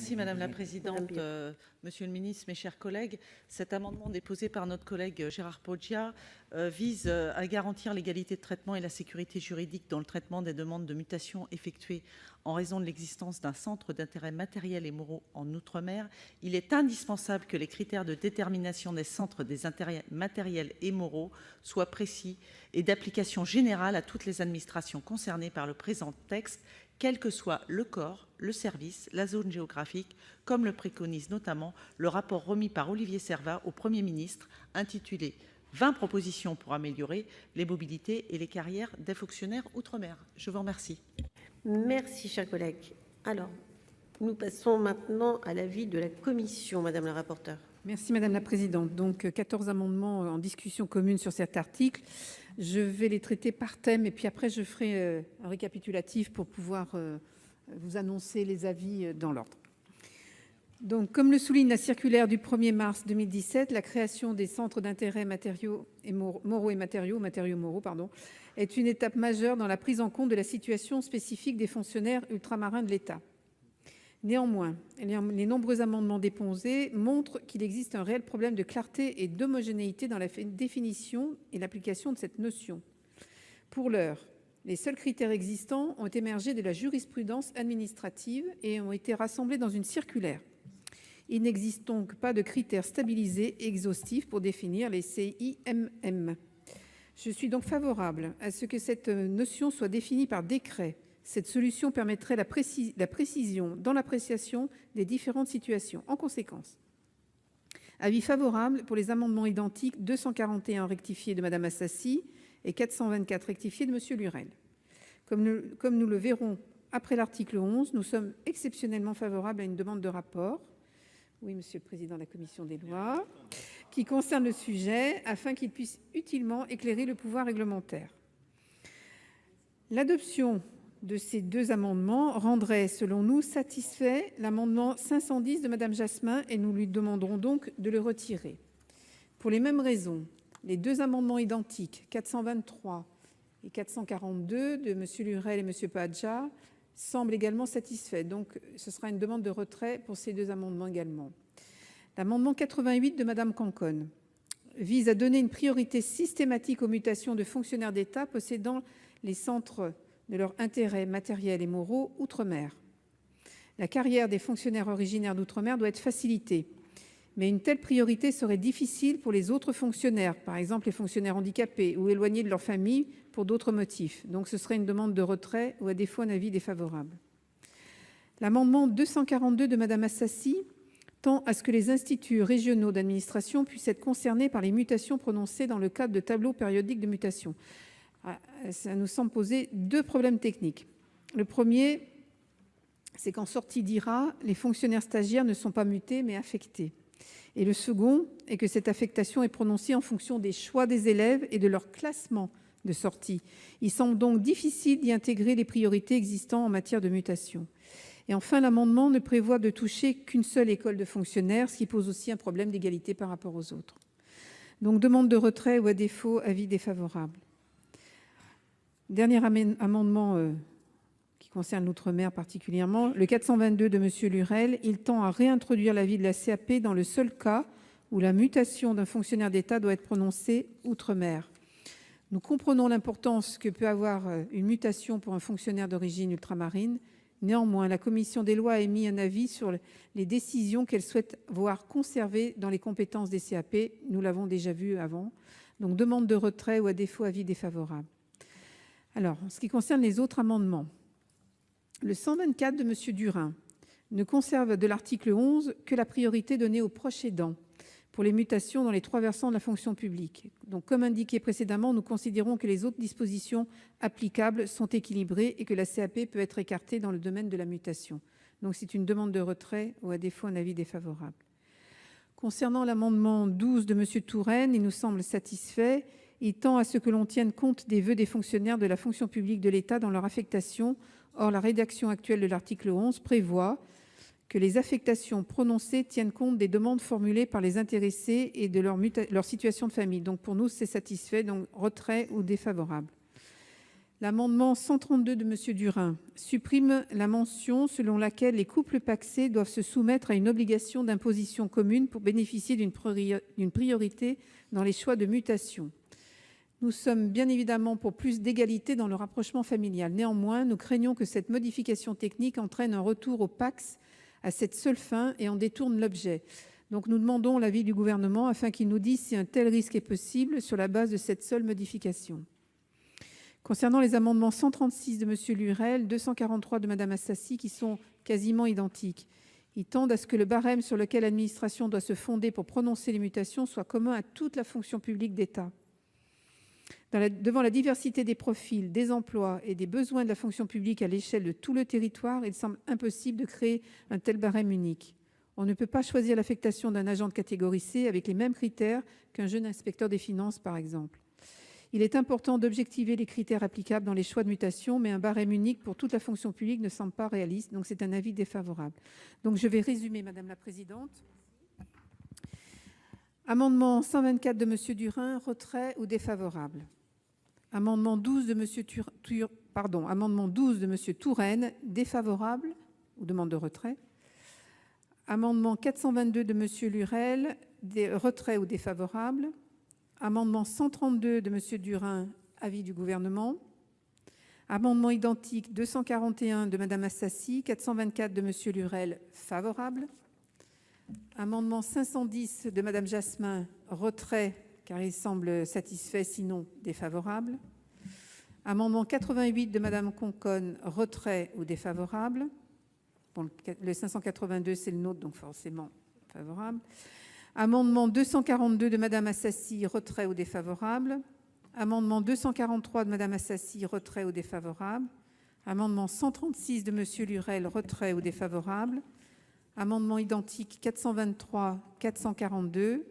Merci Madame la Présidente, Monsieur le Ministre, mes chers collègues. Cet amendement déposé par notre collègue Gérard Poadja vise à garantir l'égalité de traitement et la sécurité juridique dans le traitement des demandes de mutation effectuées en raison de l'existence d'un centre d'intérêt matériel et moraux en Outre-mer. Il est indispensable que les critères de détermination des centres des intérêts matériels et moraux soient précis et d'application générale à toutes les administrations concernées par le présent texte, quel que soit le corps, le service, la zone géographique, comme le préconise notamment le rapport remis par Olivier Servat au Premier ministre, intitulé « 20 propositions pour améliorer les mobilités et les carrières des fonctionnaires outre-mer ». Je vous remercie. Merci, cher collègue. Alors, nous passons maintenant à l'avis de la commission, Madame la rapporteure. Merci Madame la Présidente. Donc 14 amendements en discussion commune sur cet article. Je vais les traiter par thème et puis après je ferai un récapitulatif pour pouvoir vous annoncer les avis dans l'ordre. Donc, comme le souligne la circulaire du 1er mars 2017, la création des centres d'intérêt matériaux et moraux et matériaux moraux, est une étape majeure dans la prise en compte de la situation spécifique des fonctionnaires ultramarins de l'État. Néanmoins, les nombreux amendements déposés montrent qu'il existe un réel problème de clarté et d'homogénéité dans la définition et l'application de cette notion. Pour l'heure, les seuls critères existants ont émergé de la jurisprudence administrative et ont été rassemblés dans une circulaire. Il n'existe donc pas de critères stabilisés et exhaustifs pour définir les CIMM. Je suis donc favorable à ce que cette notion soit définie par décret. Cette solution permettrait la précision dans l'appréciation des différentes situations. En conséquence, avis favorable pour les amendements identiques 241 rectifié de Mme Assassi et 424 rectifié de M. Lurel. Comme nous le verrons après l'article 11, nous sommes exceptionnellement favorables à une demande de rapport, oui, Monsieur le Président de la Commission des lois, qui concerne le sujet afin qu'il puisse utilement éclairer le pouvoir réglementaire. L'adoption de ces deux amendements rendrait, selon nous, satisfait l'amendement 510 de Mme Jasmin et nous lui demanderons donc de le retirer. Pour les mêmes raisons, les deux amendements identiques, 423 et 442 de M. Lurel et M. Poadja, semblent également satisfaits. Donc, ce sera une demande de retrait pour ces deux amendements également. L'amendement 88 de Mme Conconne vise à donner une priorité systématique aux mutations de fonctionnaires d'État possédant les centres de leurs intérêts matériels et moraux outre-mer. La carrière des fonctionnaires originaires d'outre-mer doit être facilitée, mais une telle priorité serait difficile pour les autres fonctionnaires, par exemple les fonctionnaires handicapés ou éloignés de leur famille pour d'autres motifs. Donc ce serait une demande de retrait ou à défaut un avis défavorable. L'amendement 242 de Mme Assassi tend à ce que les instituts régionaux d'administration puissent être concernés par les mutations prononcées dans le cadre de tableaux périodiques de mutation. Ça nous semble poser deux problèmes techniques. Le premier, c'est qu'en sortie d'IRA, les fonctionnaires stagiaires ne sont pas mutés mais affectés. Et le second est que cette affectation est prononcée en fonction des choix des élèves et de leur classement de sortie. Il semble donc difficile d'y intégrer les priorités existantes en matière de mutation. Et enfin, l'amendement ne prévoit de toucher qu'une seule école de fonctionnaires, ce qui pose aussi un problème d'égalité par rapport aux autres. Donc, demande de retrait ou à défaut, avis défavorable. Dernier amendement qui concerne l'outre-mer particulièrement, le 422 de M. Lurel, il tend à réintroduire l'avis de la CAP dans le seul cas où la mutation d'un fonctionnaire d'État doit être prononcée outre-mer. Nous comprenons l'importance que peut avoir une mutation pour un fonctionnaire d'origine ultramarine. Néanmoins, la commission des lois a émis un avis sur les décisions qu'elle souhaite voir conservées dans les compétences des CAP. Nous l'avons déjà vu avant. Donc, demande de retrait ou à défaut, avis défavorable. Alors, en ce qui concerne les autres amendements, le 124 de M. Durin ne conserve de l'article 11 que la priorité donnée aux proches aidants pour les mutations dans les trois versants de la fonction publique. Donc, comme indiqué précédemment, nous considérons que les autres dispositions applicables sont équilibrées et que la CAP peut être écartée dans le domaine de la mutation. Donc, c'est une demande de retrait ou à défaut un avis défavorable. Concernant l'amendement 12 de M. Touraine, il nous semble satisfait. Il tend à ce que l'on tienne compte des vœux des fonctionnaires de la fonction publique de l'État dans leur affectation. Or, la rédaction actuelle de l'article 11 prévoit que les affectations prononcées tiennent compte des demandes formulées par les intéressés et de leur situation de famille. Donc, pour nous, c'est satisfait. Donc, retrait ou défavorable. L'amendement 132 de M. Durain supprime la mention selon laquelle les couples pacsés doivent se soumettre à une obligation d'imposition commune pour bénéficier d'une priorité dans les choix de mutation. Nous sommes bien évidemment pour plus d'égalité dans le rapprochement familial. Néanmoins, nous craignons que cette modification technique entraîne un retour au PACS à cette seule fin et en détourne l'objet. Donc nous demandons l'avis du Gouvernement afin qu'il nous dise si un tel risque est possible sur la base de cette seule modification. Concernant les amendements 136 de M. Lurel, 243 de Mme Assassi, qui sont quasiment identiques, ils tendent à ce que le barème sur lequel l'administration doit se fonder pour prononcer les mutations soit commun à toute la fonction publique d'État. Devant la diversité des profils, des emplois et des besoins de la fonction publique à l'échelle de tout le territoire, il semble impossible de créer un tel barème unique. On ne peut pas choisir l'affectation d'un agent de catégorie C avec les mêmes critères qu'un jeune inspecteur des finances, par exemple. Il est important d'objectiver les critères applicables dans les choix de mutation, mais un barème unique pour toute la fonction publique ne semble pas réaliste, donc c'est un avis défavorable. Donc je vais résumer, Madame la Présidente. Amendement 124 de M. Durain, retrait ou défavorable. Amendement 12 de M. Touraine, défavorable ou demande de retrait. Amendement 422 de M. Lurel, retrait ou défavorable. Amendement 132 de M. Durain, avis du Gouvernement. Amendement identique 241 de Mme Assassi, 424 de M. Lurel, favorable. Amendement 510 de Mme Jasmin, retrait, car il semble satisfait, sinon défavorable. Amendement 88 de Mme Conconne, retrait ou défavorable. Bon, le 582, c'est le nôtre, donc forcément favorable. Amendement 242 de Mme Assassi, retrait ou défavorable. Amendement 243 de Mme Assassi, retrait ou défavorable. Amendement 136 de M. Lurel, retrait ou défavorable. Amendement identique 423, 442,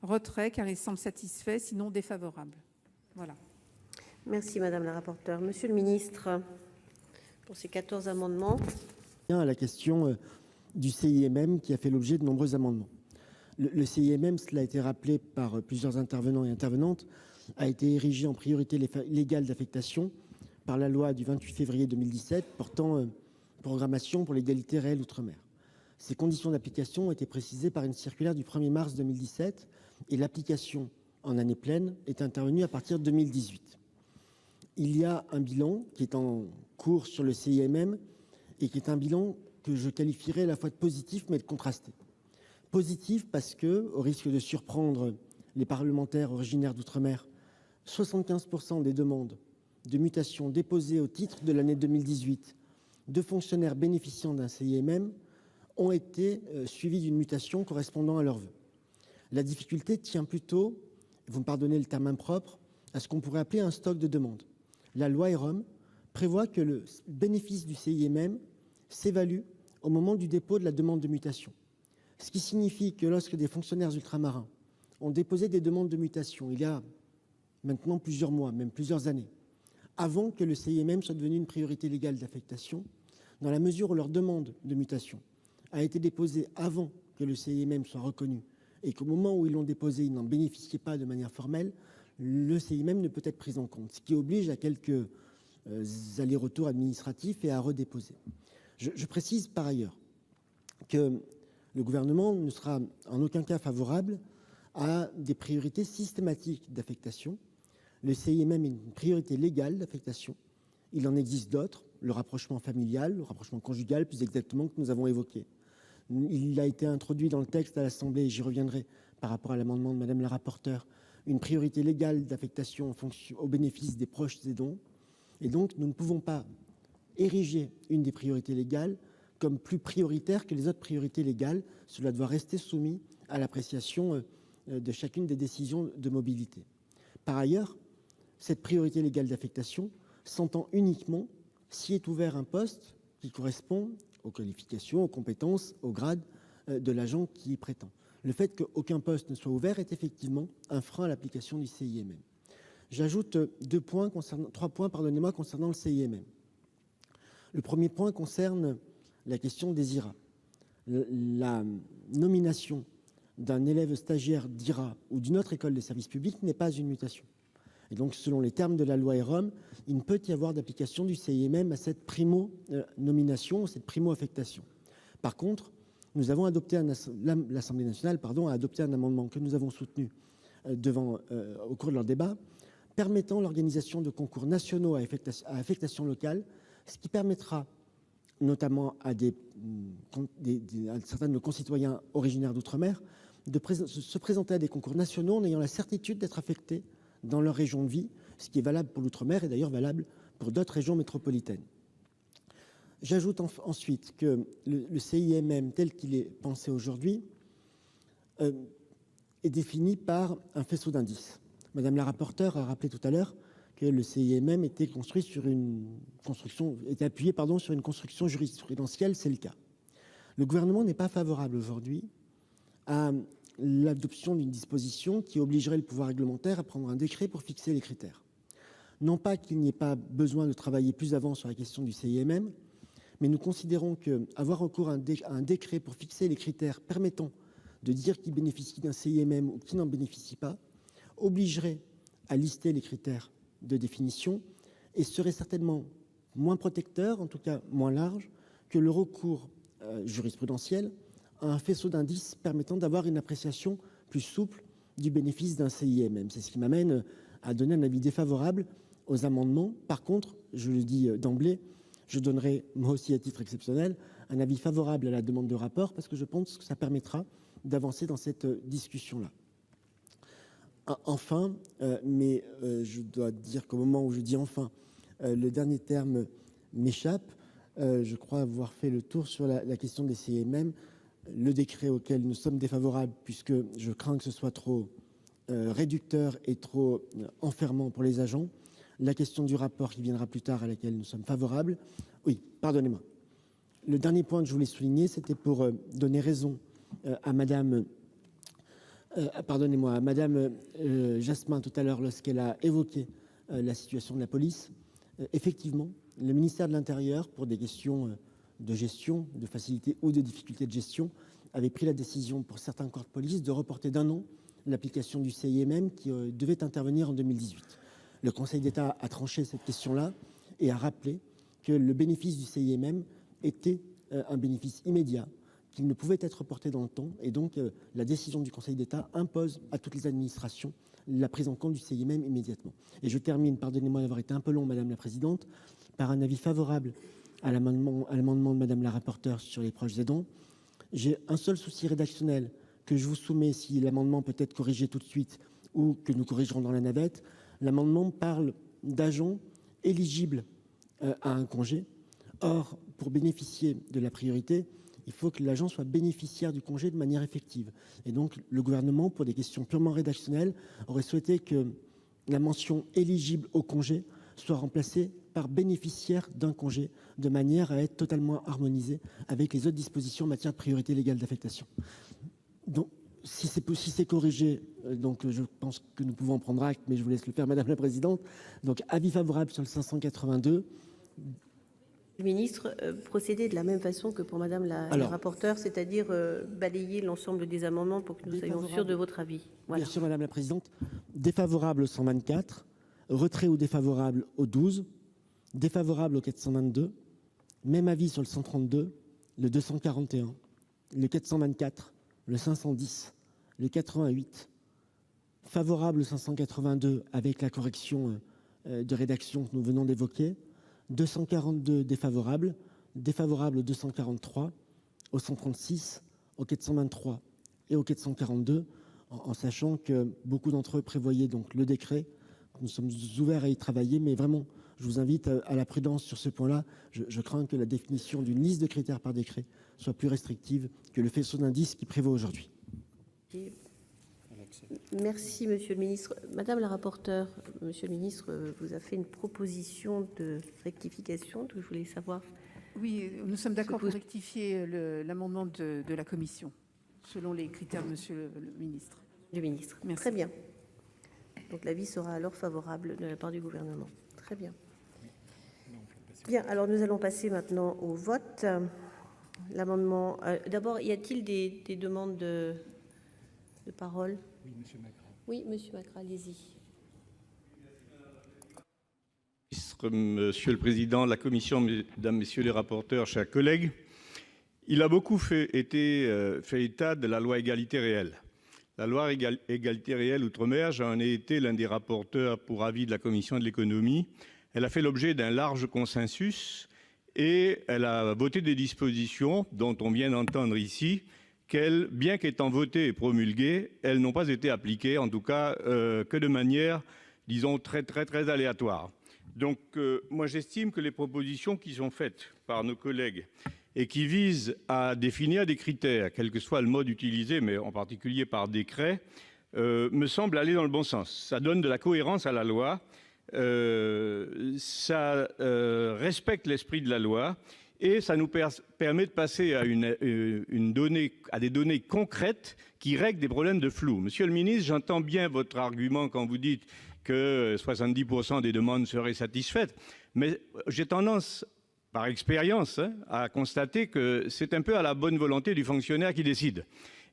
retrait car il semble satisfait, sinon défavorable. Voilà. Merci Madame la rapporteure. Monsieur le ministre, pour ces 14 amendements. À la question du CIMM qui a fait l'objet de nombreux amendements. Le CIMM, cela a été rappelé par plusieurs intervenants et intervenantes, a été érigé en priorité légale d'affectation par la loi du 28 février 2017 portant programmation pour l'égalité réelle outre-mer. Ces conditions d'application ont été précisées par une circulaire du 1er mars 2017 et l'application en année pleine est intervenue à partir de 2018. Il y a un bilan qui est en cours sur le CIMM et qui est un bilan que je qualifierais à la fois de positif mais de contrasté. Positif parce que, au risque de surprendre les parlementaires originaires d'outre-mer, 75% des demandes de mutation déposées au titre de l'année 2018 de fonctionnaires bénéficiant d'un CIMM ont été suivies d'une mutation correspondant à leurs vœux. La difficulté tient plutôt, vous me pardonnez le terme impropre, à ce qu'on pourrait appeler un stock de demandes. La loi EROM prévoit que le bénéfice du CIMM s'évalue au moment du dépôt de la demande de mutation. Ce qui signifie que lorsque des fonctionnaires ultramarins ont déposé des demandes de mutation il y a maintenant plusieurs mois, même plusieurs années, avant que le CIMM soit devenu une priorité légale d'affectation, dans la mesure où leur demande de mutation a été déposée avant que le CIMM soit reconnu et qu'au moment où ils l'ont déposé, ils n'en bénéficiaient pas de manière formelle, le CIMM ne peut être pris en compte, ce qui oblige à quelques allers-retours administratifs et à redéposer. Je précise par ailleurs que le gouvernement ne sera en aucun cas favorable à des priorités systématiques d'affectation. Le CIMM est une priorité légale d'affectation. Il en existe d'autres, le rapprochement familial, le rapprochement conjugal plus exactement, que nous avons évoqué. Il a été introduit dans le texte à l'Assemblée, et j'y reviendrai par rapport à l'amendement de Madame la rapporteure, une priorité légale d'affectation au bénéfice des proches aidants. Et donc, nous ne pouvons pas ériger une des priorités légales comme plus prioritaire que les autres priorités légales. Cela doit rester soumis à l'appréciation de chacune des décisions de mobilité. Par ailleurs, cette priorité légale d'affectation s'entend uniquement si est ouvert un poste qui correspond aux qualifications, aux compétences, au grade de l'agent qui y prétend. Le fait qu'aucun poste ne soit ouvert est effectivement un frein à l'application du CIMM. J'ajoute trois points concernant le CIMM. Le premier point concerne la question des IRA. La nomination d'un élève stagiaire d'IRA ou d'une autre école de service public n'est pas une mutation. Et donc, selon les termes de la loi EROM, il ne peut y avoir d'application du CIMM à cette primo-nomination, cette primo-affectation. Par contre, nous avons adopté l'Assemblée nationale a adopté un amendement que nous avons soutenu au cours de leur débat, permettant l'organisation de concours nationaux à affectation locale, ce qui permettra notamment à certains de nos concitoyens originaires d'outre-mer de se présenter à des concours nationaux en ayant la certitude d'être affectés dans leur région de vie, ce qui est valable pour l'outre-mer et d'ailleurs valable pour d'autres régions métropolitaines. J'ajoute ensuite que le CIMM tel qu'il est pensé aujourd'hui est défini par un faisceau d'indices. Madame la rapporteure a rappelé tout à l'heure que le CIMM était appuyé sur une construction jurisprudentielle, c'est le cas. Le gouvernement n'est pas favorable aujourd'hui à l'adoption d'une disposition qui obligerait le pouvoir réglementaire à prendre un décret pour fixer les critères. Non pas qu'il n'y ait pas besoin de travailler plus avant sur la question du CIMM, mais nous considérons qu'avoir recours à un décret pour fixer les critères permettant de dire qui bénéficie d'un CIMM ou qui n'en bénéficie pas obligerait à lister les critères de définition et serait certainement moins protecteur, en tout cas moins large, que le recours jurisprudentiel à un faisceau d'indices permettant d'avoir une appréciation plus souple du bénéfice d'un CIMM. C'est ce qui m'amène à donner un avis défavorable aux amendements. Par contre, je le dis d'emblée, je donnerai, moi aussi à titre exceptionnel, un avis favorable à la demande de rapport parce que je pense que ça permettra d'avancer dans cette discussion-là. Enfin, je dois dire qu'au moment où je dis enfin, le dernier terme m'échappe. Je crois avoir fait le tour sur la question des CIMM. Le décret auquel nous sommes défavorables, puisque je crains que ce soit trop réducteur et trop enfermant pour les agents. La question du rapport qui viendra plus tard, à laquelle nous sommes favorables. Oui, pardonnez-moi. Le dernier point que je voulais souligner, c'était pour donner raison à Madame Jasmin tout à l'heure lorsqu'elle a évoqué la situation de la police. Effectivement, le ministère de l'Intérieur, pour des questions de gestion, de facilité ou de difficulté de gestion, avait pris la décision pour certains corps de police de reporter d'un an l'application du CIMM qui devait intervenir en 2018. Le Conseil d'État a tranché cette question-là et a rappelé que le bénéfice du CIMM était un bénéfice immédiat, qu'il ne pouvait être reporté dans le temps, et donc la décision du Conseil d'État impose à toutes les administrations la prise en compte du CIMM immédiatement. Et je termine, pardonnez-moi d'avoir été un peu long, Madame la Présidente, par un avis favorable à l'amendement de Madame la rapporteure sur les proches aidants. J'ai un seul souci rédactionnel que je vous soumets si l'amendement peut être corrigé tout de suite ou que nous corrigerons dans la navette. L'amendement parle d'agents éligibles à un congé. Or, pour bénéficier de la priorité, il faut que l'agent soit bénéficiaire du congé de manière effective. Et donc, le gouvernement, pour des questions purement rédactionnelles, aurait souhaité que la mention « éligible au congé » soit remplacée par « bénéficiaire d'un congé », de manière à être totalement harmonisée avec les autres dispositions en matière de priorité légale d'affectation. Donc, si c'est corrigé, donc je pense que nous pouvons en prendre acte, mais je vous laisse le faire, Madame la Présidente. Donc, avis favorable sur le 582. Le ministre, procéder de la même façon que pour Madame la rapporteure, c'est-à-dire balayer l'ensemble des amendements pour que nous soyons sûrs de votre avis. Voilà. Bien sûr, Madame la Présidente. Défavorable au 124, retrait ou défavorable au 12, défavorable au 422, même avis sur le 132, le 241, le 424, le 510, le 88, favorable au 582 avec la correction de rédaction que nous venons d'évoquer, 242 défavorable, défavorable au 243, au 136, au 423 et au 442, en sachant que beaucoup d'entre eux prévoyaient donc le décret. Nous sommes ouverts à y travailler, mais vraiment, je vous invite à la prudence sur ce point-là. Je crains que la définition d'une liste de critères par décret soit plus restrictive que le faisceau d'indices qui prévaut aujourd'hui. Merci, Monsieur le Ministre. Madame la rapporteure, Monsieur le Ministre vous a fait une proposition de rectification, donc je voulais savoir. Oui, nous sommes d'accord pour rectifier l'amendement de la Commission, selon les critères de Monsieur le Ministre. Du ministre. Merci. Très bien. Donc l'avis sera alors favorable de la part du gouvernement. Très bien. Bien, alors nous allons passer maintenant au vote. L'amendement. D'abord, y a-t-il des demandes de parole? Oui, Monsieur Macron. Oui, Monsieur Macron, allez-y. ministre, Monsieur le Président de la Commission, Mesdames, Messieurs les rapporteurs, chers collègues, il a beaucoup fait état de la loi Égalité réelle. La loi Égalité réelle Outre-mer, j'en ai été l'un des rapporteurs pour avis de la Commission de l'économie. Elle a fait l'objet d'un large consensus et elle a voté des dispositions dont on vient d'entendre ici qu'elles, bien qu'étant votées et promulguées, elles n'ont pas été appliquées, en tout cas que de manière, disons, très aléatoire. Donc, moi, j'estime que les propositions qui sont faites par nos collègues et qui visent à définir des critères, quel que soit le mode utilisé, mais en particulier par décret, me semblent aller dans le bon sens. Ça donne de la cohérence à la loi, ça respecte l'esprit de la loi, et ça nous permet de passer à des données concrètes qui règlent des problèmes de flou. Monsieur le ministre, j'entends bien votre argument quand vous dites que 70% des demandes seraient satisfaites, mais j'ai tendance, par expérience, à constater que c'est un peu à la bonne volonté du fonctionnaire qui décide.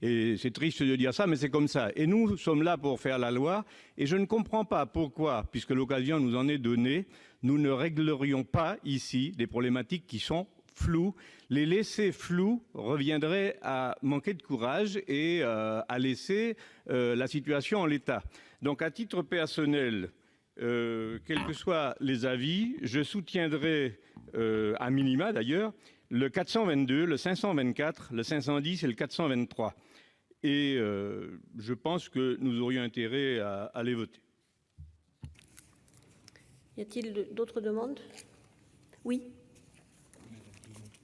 Et c'est triste de dire ça, mais c'est comme ça. Et nous sommes là pour faire la loi, et je ne comprends pas pourquoi, puisque l'occasion nous en est donnée, nous ne réglerions pas ici des problématiques qui sont floues. Les laisser flous reviendrait à manquer de courage et à laisser la situation en l'état. Donc, à titre personnel, quels que soient les avis, je soutiendrai, à minima d'ailleurs, le 422, le 524, le 510 et le 423. Et je pense que nous aurions intérêt à les voter. Y a-t-il d'autres demandes? Oui.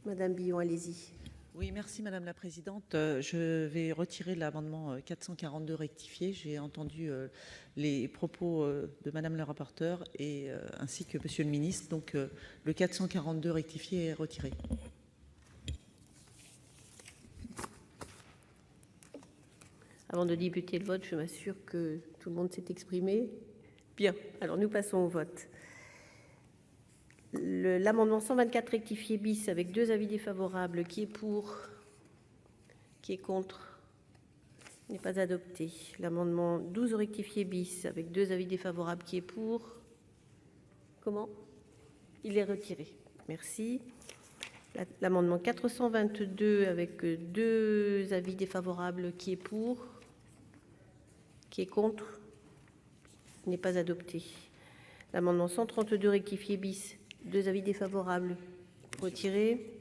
Madame Billon, allez-y. Oui, merci Madame la Présidente. Je vais retirer l'amendement 442 rectifié. J'ai entendu les propos de Madame la rapporteure ainsi que Monsieur le Ministre. Donc le 442 rectifié est retiré. Avant de débuter le vote, je m'assure que tout le monde s'est exprimé. Bien, alors nous passons au vote. L'amendement 124 rectifié bis avec 2 avis défavorables, qui est pour, qui est contre, n'est pas adopté. L'amendement 12 rectifié bis avec 2 avis défavorables, qui est pour, comment? Il est retiré. Merci. L'amendement 422 avec 2 avis défavorables, qui est pour, qui est contre, n'est pas adopté. L'amendement 132 rectifié bis, 2 avis défavorables, retiré.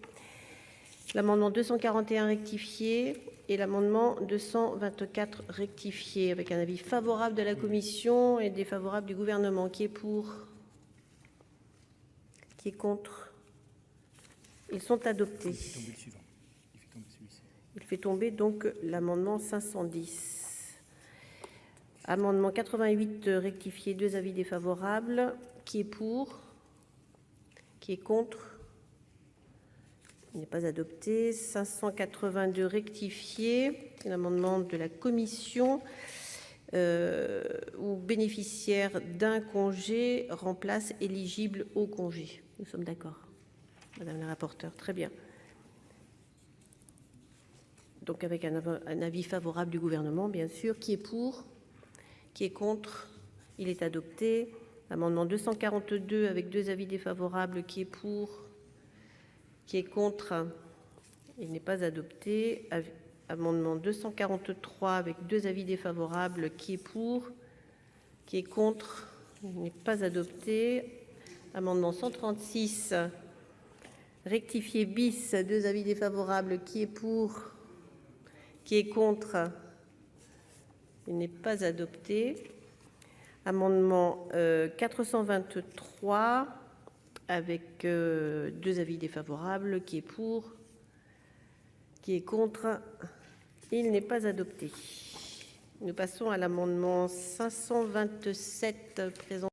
L'amendement 241 rectifié et l'amendement 224 rectifié avec un avis favorable de la commission et défavorable du gouvernement. Qui est pour? Qui est contre? Ils sont adoptés. Il fait tomber donc l'amendement 510. Amendement 88 rectifié, 2 avis défavorables. Qui est pour? Qui est contre? Il n'est pas adopté. 582 rectifié, l'amendement de la commission où bénéficiaire d'un congé remplace éligible au congé. Nous sommes d'accord, Madame la rapporteure, très bien. Donc avec un avis favorable du gouvernement, bien sûr. Qui est pour? Qui est contre? Il est adopté. Amendement 242 avec 2 avis défavorables. Qui est pour? Qui est contre? Il n'est pas adopté. Amendement 243 avec 2 avis défavorables. Qui est pour? Qui est contre? Il n'est pas adopté. Amendement 136 rectifié bis, 2 avis défavorables. Qui est pour? Qui est contre? Il n'est pas adopté. Amendement 423 avec 2 avis défavorables. Qui est pour? Qui est contre? Il n'est pas adopté. Nous passons à l'amendement 527 présenté